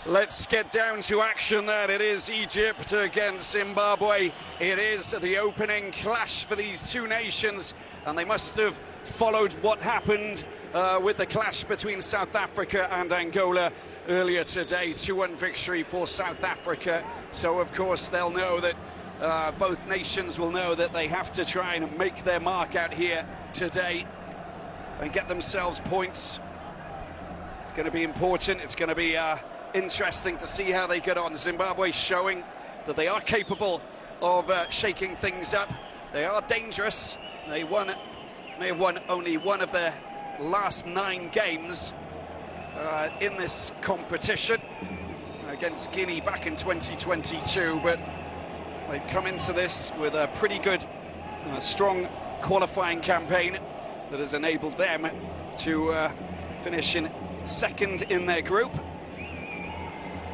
Let's get down to action then. It is Egypt against Zimbabwe. It is the opening clash for these two nations, and they must have followed what happened with the clash between South Africa and Angola earlier today. 2-1 victory for South Africa. So of course they'll know that both nations will know that they have to try and make their mark out here today and get themselves points. It's going to be important. It's going to be interesting to see how they get on. Zimbabwe showing that they are capable of shaking things up. They are dangerous. They may have won only one of their last 9 games in this competition against Guinea back in 2022, but they've come into this with a pretty good, strong qualifying campaign that has enabled them to finish in second in their group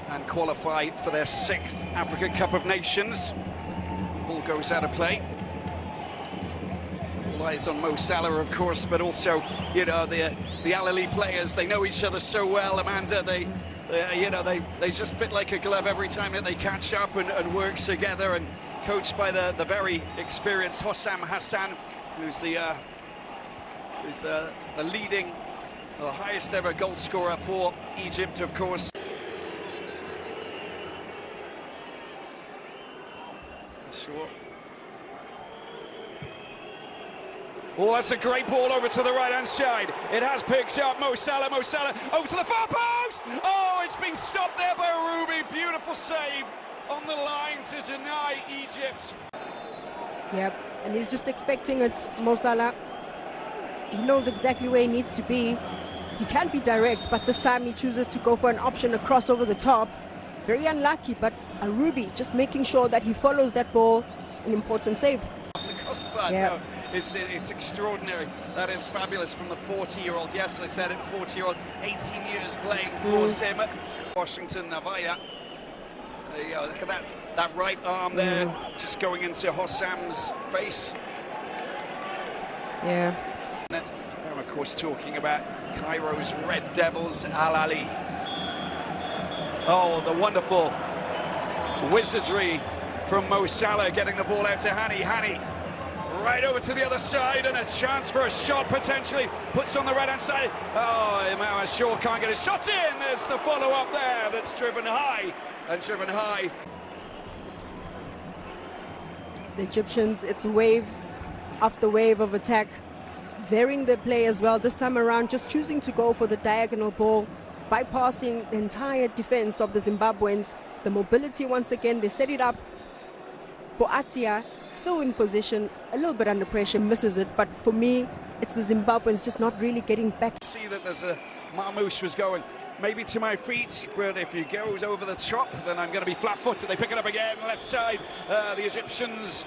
and qualify for their 6th Africa Cup of Nations. The ball goes out of play. All eyes on Mo Salah, of course, but also, you know, the Al Ahly players. They know each other so well, Amanda. They just fit like a glove every time that they catch up and work together. And coached by the very experienced Hossam Hassan, who's the leading, the highest ever goal scorer for Egypt, of course. Sure. Oh, that's a great ball over to the right-hand side. It has picked up Mo Salah, over to the far post! Oh, it's been stopped there by Ruby. Beautiful save on the line to deny Egypt. Yep, and he's just expecting it, Mo Salah. He knows exactly where he needs to be. He can be direct, but this time he chooses to go for an option, a cross over the top. Very unlucky, but Ruby just making sure that he follows that ball. An important save. Yeah. No, it's extraordinary. That is fabulous from the 40-year-old. Yes, I said it, 40-year-old, 18 years playing for Zim. Washington Navaya. There you go, look at that right arm there, just going into Hossam's face. Yeah. I'm of course talking about Cairo's Red Devils, Al Ahly. Oh, the wonderful wizardry from Mo Salah, getting the ball out to Hani right over to the other side, and a chance for a shot potentially. Puts on the right-hand side. Oh, Imam Ashur can't get his shot in. There's the follow-up there that's driven high. The Egyptians, it's wave after wave of attack, varying their play as well. This time around, just choosing to go for the diagonal ball, bypassing the entire defense of the Zimbabweans. The mobility, once again, they set it up for Atia, still in position, a little bit under pressure, misses it, but for me, it's the Zimbabweans just not really getting back. See that there's a Marmouche was going maybe to my feet, but if he goes over the top, then I'm going to be flat-footed. They pick it up again, left side. The Egyptians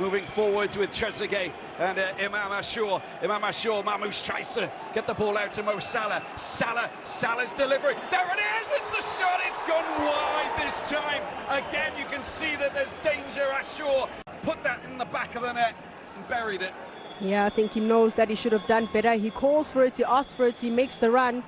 moving forwards with Trezeguet and Imam Ashur. Marmouche tries to get the ball out to Mo Salah. Salah's delivery. There it is, it's the shot. It's gone wide this time. Again, you can see that there's danger. Ashur put that in the back of the net and buried it. Yeah, I think he knows that he should have done better. He calls for it, he asks for it, he makes the run.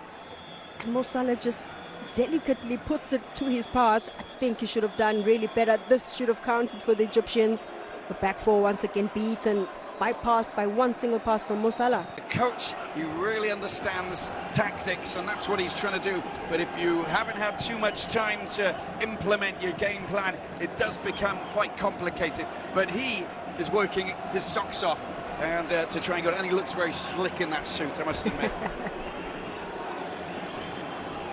And Mo Salah just delicately puts it to his path. I think he should have done really better. This should have counted for the Egyptians. The back four once again beaten, bypassed by one single pass from Mo Salah. The coach, he really understands tactics, and that's what he's trying to do. But if you haven't had too much time to implement your game plan, it does become quite complicated. But he is working his socks off and to try and go, and he looks very slick in that suit, I must admit.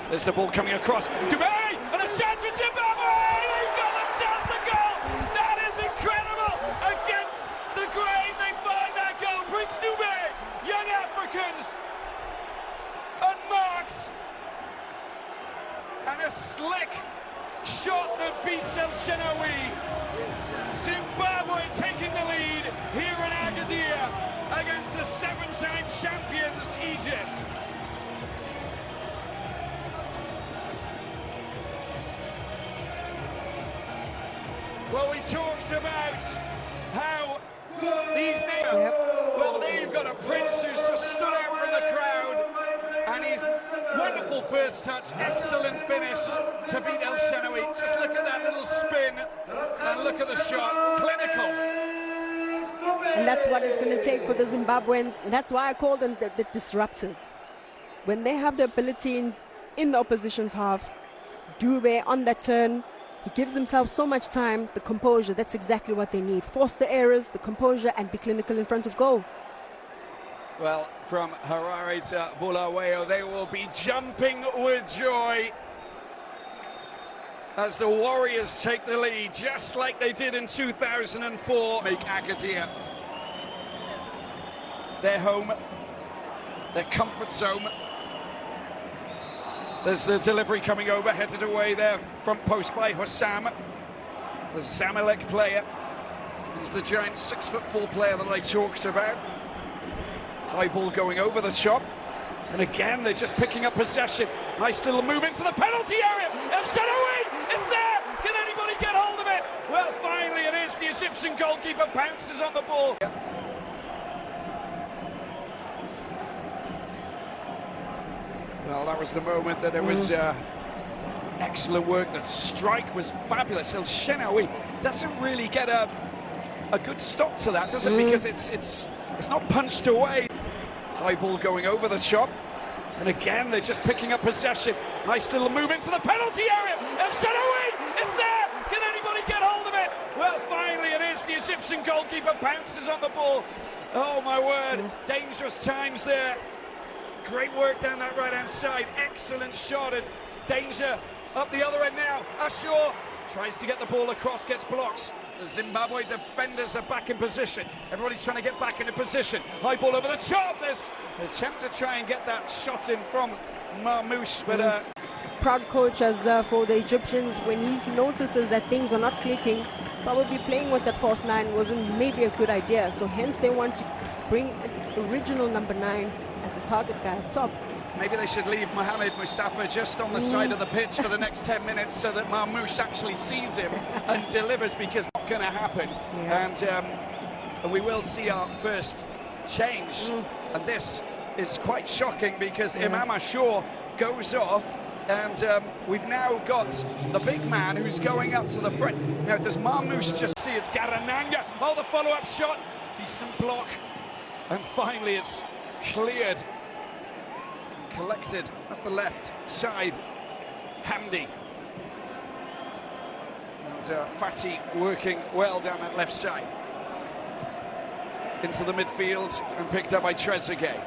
There's the ball coming across. Dubé, and a chance for Zimbabwe! They've got themselves a goal! That is incredible! Against the grain, they find that goal. Prince Dubé, young Africans, unmarked, and a slick shot that beats El Shenawi. Zimbabwe taking the lead here in Agadir against the 7-time champions Egypt. Well, we talked about how these names, well, they've got a prince who's just stood out from the crowd, and he's wonderful first touch, excellent finish to beat El Shenawy. Just look at that little spin and look at the shot, clinical. And that's what it's going to take for the Zimbabweans. That's why I call them the disruptors. When they have the ability in the opposition's half, Dube on that turn, he gives himself so much time, the composure, that's exactly what they need. Force the errors, the composure, and be clinical in front of goal. Well, from Harare to Bulawayo, they will be jumping with joy as the Warriors take the lead, just like they did in 2004. Make Agadir their home, their comfort zone. There's the delivery coming over, headed away there, front post by Hossam, the Zamalek player. He's the giant 6'4" player that I talked about. High ball going over the top, and again they're just picking up possession. Nice little move into the penalty area. El Shenawy is there. Can anybody get hold of it? Well, finally it is. The Egyptian goalkeeper bounces on the ball. Well, that was the moment that it was excellent work. That strike was fabulous. El Shenawy doesn't really get a good stop to that, does it? Because it's not punched away. High ball going over the top, and again they're just picking up possession. Nice little move into the penalty area. El Shenawy is there. Can anybody get hold of it? Well, finally it is. The Egyptian goalkeeper bounces on the ball. Oh my word! Dangerous times there. Great work down that right-hand side. Excellent shot, and danger up the other end now. Ashur tries to get the ball across, gets blocks. The Zimbabwe defenders are back in position. Everybody's trying to get back into position. High ball over the top. There's an attempt to try and get that shot in from Marmoush, but proud coach as for the Egyptians, when he notices that things are not clicking, probably playing with that false 9 wasn't maybe a good idea. So hence they want to bring an original number 9 as a target guy up top. Maybe they should leave Mohamed Mustafa just on the side of the pitch for the next 10 minutes so that Marmoush actually sees him and delivers, because it's not going to happen. And we will see our first change. And this is quite shocking, because Imam Ashur goes off, and we've now got the big man who's going up to the front. Now, does Marmoush just see it's Garananga? Oh, the follow-up shot. Decent block. And finally it's cleared. Collected at the left side, Hamdi. And Fatih working well down that left side. Into the midfield and picked up by Trezeguet.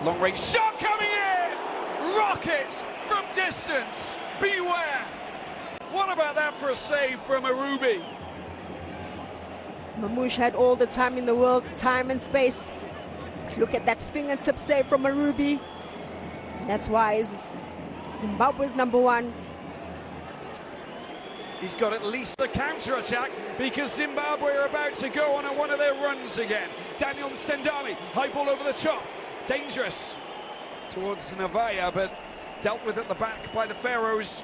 Long range shot coming in! Rockets from distance! Beware! What about that for a save from Arubi? Marmoush had all the time in the world, time and space. Look at that fingertip save from Arubi. That's why it's Zimbabwe's number 1. He's got at least the counter-attack, because Zimbabwe are about to go on one of their runs again. Daniel Msendami, high ball over the top. Dangerous towards Navaya, but dealt with at the back by the Pharaohs.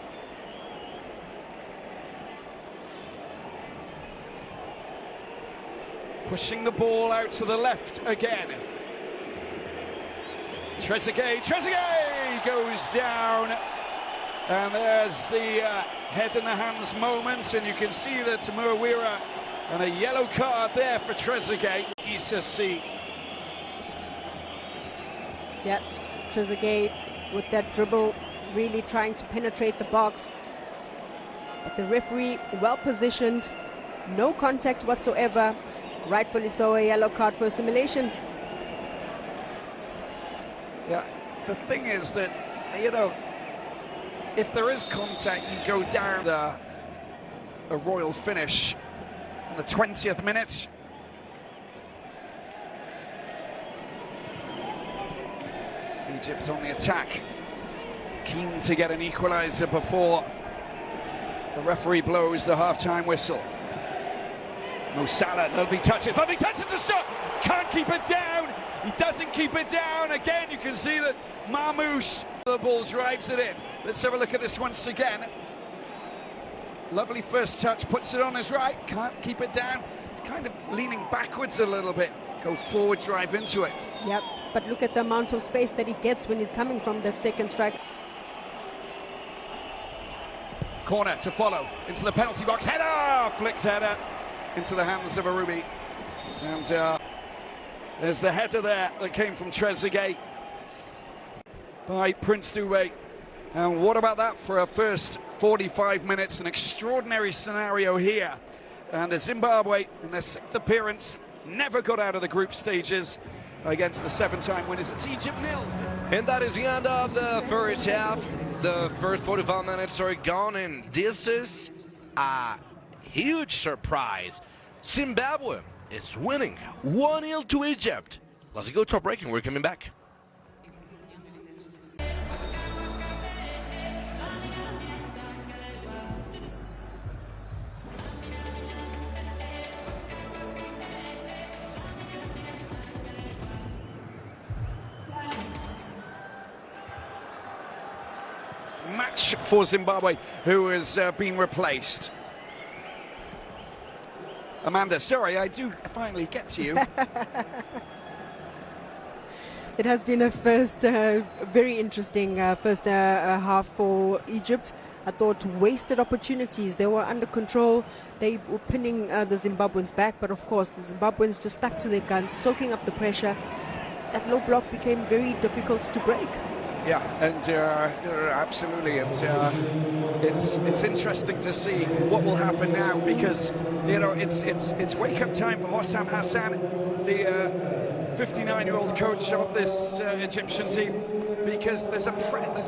Pushing the ball out to the left again. Trezeguet goes down, and there's the head in the hands moment, and you can see that Muawira, and a yellow card there for Trezeguet. Issa C. Yep, Trezeguet with that dribble, really trying to penetrate the box. But the referee well positioned, no contact whatsoever. Rightfully so, a yellow card for assimilation. Yeah, the thing is that, you know, if there is contact, you go down a royal finish in the 20th minute. Egypt on the attack, keen to get an equaliser before the referee blows the half-time whistle. Mo Salah, lovely touches to shot, can't keep it down. He doesn't keep it down. Again, you can see that Marmoush, the ball drives it in. Let's have a look at this once again. Lovely first touch, puts it on his right, can't keep it down. It's kind of leaning backwards a little bit. Go forward, drive into it. Yep. but look at the amount of space that he gets when he's coming from that second strike. Corner to follow, into the penalty box, header! Flicked header into the hands of Arubi. And there's the header there that came from Trezeguet by Prince Dube. And what about that for our first 45 minutes? An extraordinary scenario here. And the Zimbabwe, in their 6th appearance, never got out of the group stages against the 7-time winners. It's Egypt 0. And that is the end of the first half. The first 45 minutes are gone, and this is a huge surprise. Zimbabwe is winning 1-0 to Egypt. Let's go to a break and we're coming back. Match for Zimbabwe, who has been replaced. Amanda, sorry, I do finally get to you. It has been a first very interesting first half for Egypt. I thought wasted opportunities. They were under control. They were pinning the Zimbabweans back, but of course the Zimbabweans just stuck to their guns, soaking up the pressure. That low block became very difficult to break. Yeah, and absolutely, it's interesting to see what will happen now, because it's wake-up time for Hossam Hassan, the 59-year-old coach of this Egyptian team, because there's a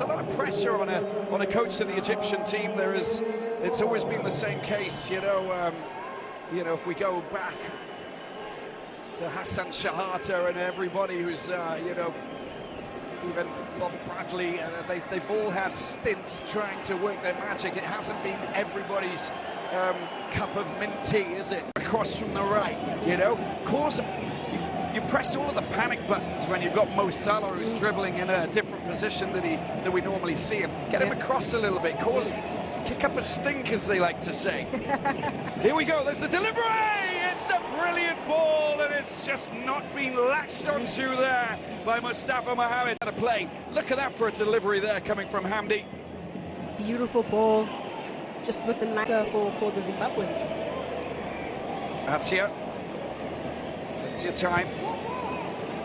lot of pressure on a coach of the Egyptian team. It's always been the same case, if we go back to Hassan Shahata and everybody who's even Bob Bradley, they've all had stints trying to work their magic. It hasn't been everybody's cup of mint tea, is it? Across from the right, you press all of the panic buttons when you've got Mo Salah, who's dribbling in a different position than we normally see him. Get him across a little bit, kick up a stink, as they like to say. Here we go, there's the delivery! It's a brilliant ball, and it's just not been latched onto there by Mustafa Mohamed. To play. Look at that for a delivery there coming from Hamdi. Beautiful ball, just with the nice for the Zimbabweans. Atia. Plenty of time.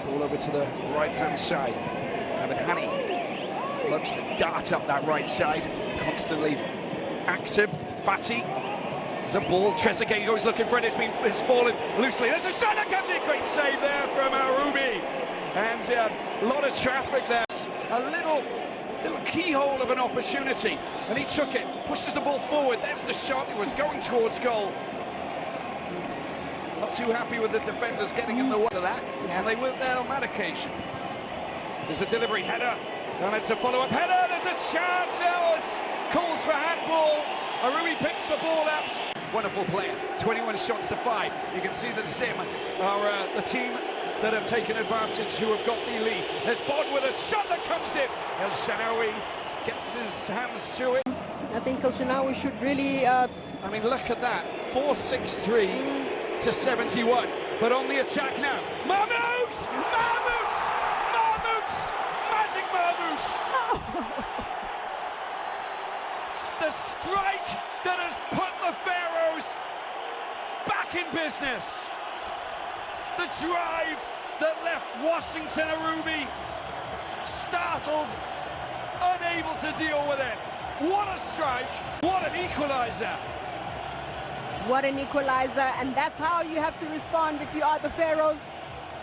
Ball over to the right-hand side. Mohamed Hani loves to dart up that right side. Constantly active. Fatty. There's a ball, Trezeguet goes looking for it, it's fallen loosely. There's a shot that comes in, great save there from Arubi. And a lot of traffic there. A little keyhole of an opportunity, and he took it, pushes the ball forward. There's the shot, it was going towards goal. Not too happy with the defenders getting in the way of that, and they weren't there on that occasion. There's a delivery header, and it's a follow-up header, there's a chance, calls for handball. Arubi picks the ball up. Wonderful player, 21 shots to 5. You can see that Zim are the team that have taken advantage, who have got the lead. There's Bod with a shot that comes in. El Shanawi gets his hands to it. I think El Shanawi should really... I mean, look at that, 4-6-3 to 71. But on the attack now, Marmoush! Marmoush! Marmoush! Magic Marmoush! The strike that has put the Pharaohs back in business. The drive that left Washington Arubi startled, unable to deal with it. What a strike, what an equalizer. What an equalizer, and that's how you have to respond if you are the Pharaohs.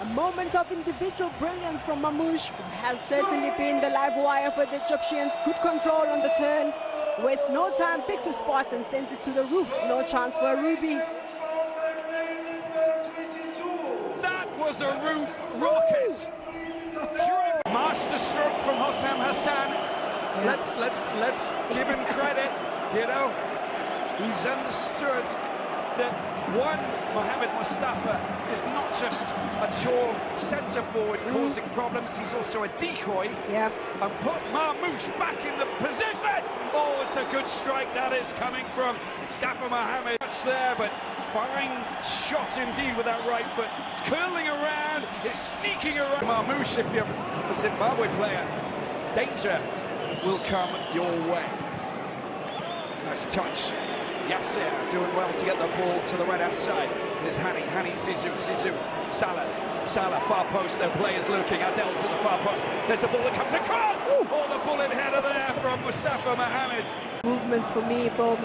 A moment of individual brilliance from Marmoush has certainly been the live wire for the Egyptians. Good control on the turn. Wastes no time, picks a spot and sends it to the roof. No chance for Arubi. That was a roof rocket. Master stroke from Hossam Hassan. Yeah. Let's give him credit. He's understood that Mohamed Mustafa is not just a tall centre forward causing problems, he's also a decoy. Yeah. And put Marmoush back in the position. Oh, it's a good strike that is coming from Mustafa Mohamed. There, but Fine shot indeed with that right foot. It's curling around, it's sneaking around. Marmouche, if you're a Zimbabwe player, danger will come your way. Nice touch. Yasser doing well to get the ball to the right-hand side. There's Hani, Zizou, Salah, far post, their players looking. Adel to the far post. There's the ball that comes across. Oh, the bullet header there from Mustafa Mohammed. Movements for me from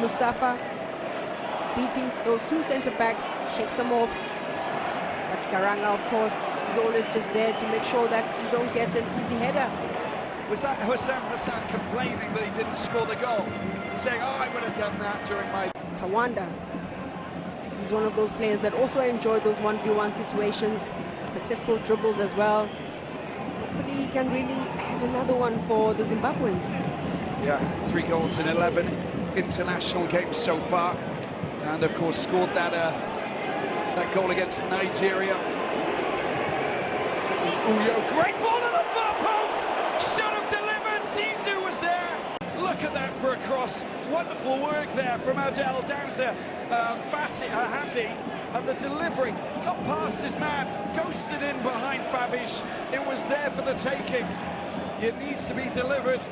Mustafa. Beating those two centre-backs, shakes them off. But Garanga, of course, is always just there to make sure that you don't get an easy header. Was that Hossam Hassan complaining that he didn't score the goal? He's saying, oh, I would have done that during my... Tawanda. He's one of those players that also enjoy those 1v1 situations, successful dribbles as well. Hopefully he can really add another one for the Zimbabweans. Yeah, 3 goals in 11 international games so far. And of course scored that goal against Nigeria. Uyo, great ball to the far post! Should have delivered, Zizou was there! Look at that for a cross. Wonderful work there from Adel down to Hamdi, and the delivery. He got past his man, ghosted in behind Fabish. It was there for the taking. It needs to be delivered.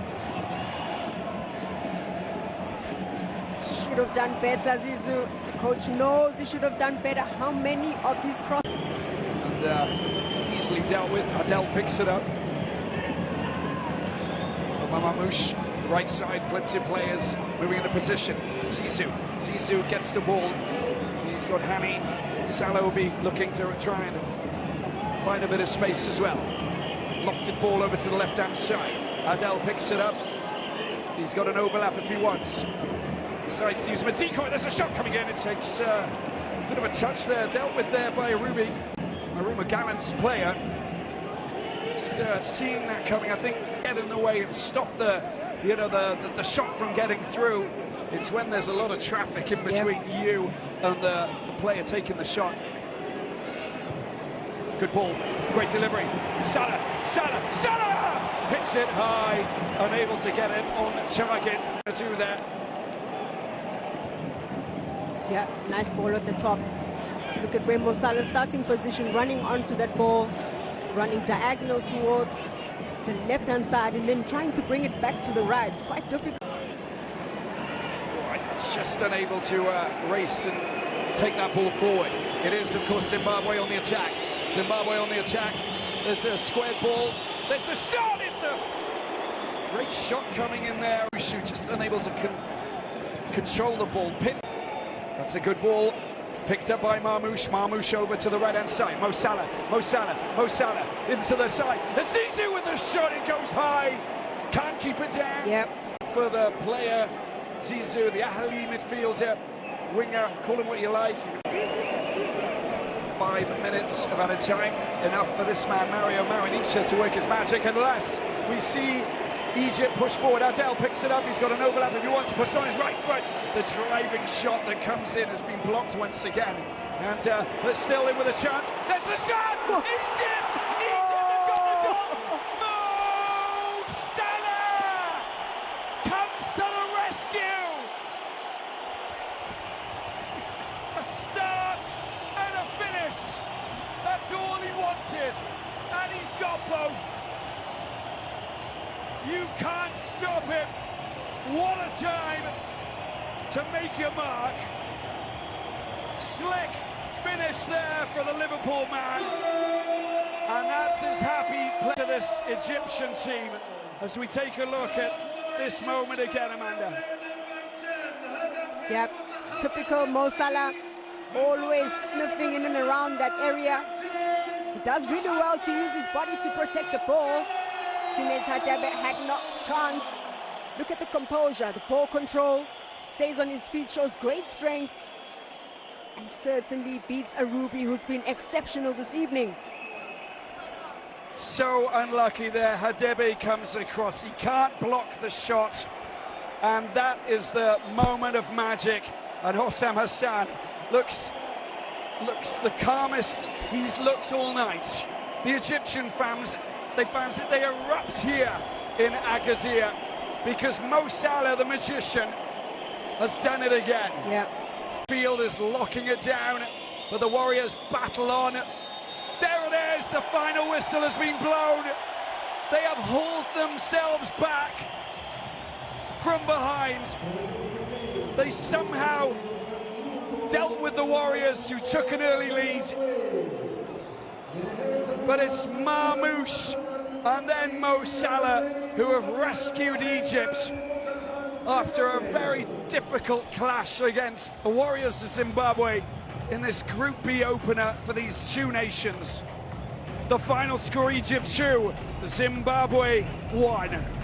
Should have done better, Zizou. The coach knows he should have done better. How many of these crosses? And easily dealt with. Adel picks it up. Mamamouche, the right side, plenty of players moving into position. Zizou gets the ball. He's got Hani. Salah will be looking to try and find a bit of space as well. Lofted ball over to the left-hand side. Adel picks it up. He's got an overlap if he wants. Decides to use him as decoy. There's a shot coming in. It takes a bit of a touch there, dealt with there by Aruma Gallant's player. Just seeing that coming, I think, get in the way and stop the shot from getting through. It's when there's a lot of traffic in between you and the player taking the shot. Good ball, great delivery. Salah hits it high, unable to get it on target to do that. Yeah, nice ball at the top. Look at where Mo Salah's starting position, running onto that ball, running diagonal towards the left-hand side and then trying to bring it back to the right. It's quite difficult. Right, just unable to race and take that ball forward. It is, of course, Zimbabwe on the attack. Zimbabwe on the attack. There's a squared ball. There's the shot. It's a great shot coming in there. Just unable to control the ball. Pin. That's a good ball. Picked up by Marmouche. Marmouche over to the right-hand side. Mo Salah into the side. Zizou with the shot. It goes high. Can't keep it down. Yep. For the player, Zizou, the Ahli midfielder, winger, call him what you like. 5 minutes of added time. Enough for this man, Mario Marinicha, to work his magic, unless we see Egypt push forward. Adel picks it up. He's got an overlap if he wants to push on his right foot. The driving shot that comes in has been blocked once again. And they're still in with a chance. There's the shot! Egypt! Egypt have got the goal! Mo Salah comes to the rescue! A start and a finish. That's all he wanted. And he's got both. You can't stop him. What a time to make your mark. Slick finish there for the Liverpool man. And that's his happy play to this Egyptian team as we take a look at this moment again, Amanda. Yep, typical Mo Salah, always sniffing in and around that area. He does really well to use his body to protect the ball. Teammate Hadebe had no chance. Look at the composure, the ball control, stays on his feet, shows great strength, and certainly beats Arubi, who's been exceptional this evening. So unlucky there. Hadebe comes across. He can't block the shot. And that is the moment of magic. And Hossam Hassan looks the calmest he's looked all night. The Egyptian fans, they erupt here in Agadir because Mo Salah, the magician, has done it again. Yeah. Field is locking it down, but the Warriors battle on. There it is, the final whistle has been blown. They have hauled themselves back from behind. They somehow dealt with the Warriors, who took an early lead. But it's Marmoush and then Mo Salah who have rescued Egypt after a very difficult clash against the Warriors of Zimbabwe in this Group B opener for these two nations. The final score, Egypt 2, Zimbabwe 1.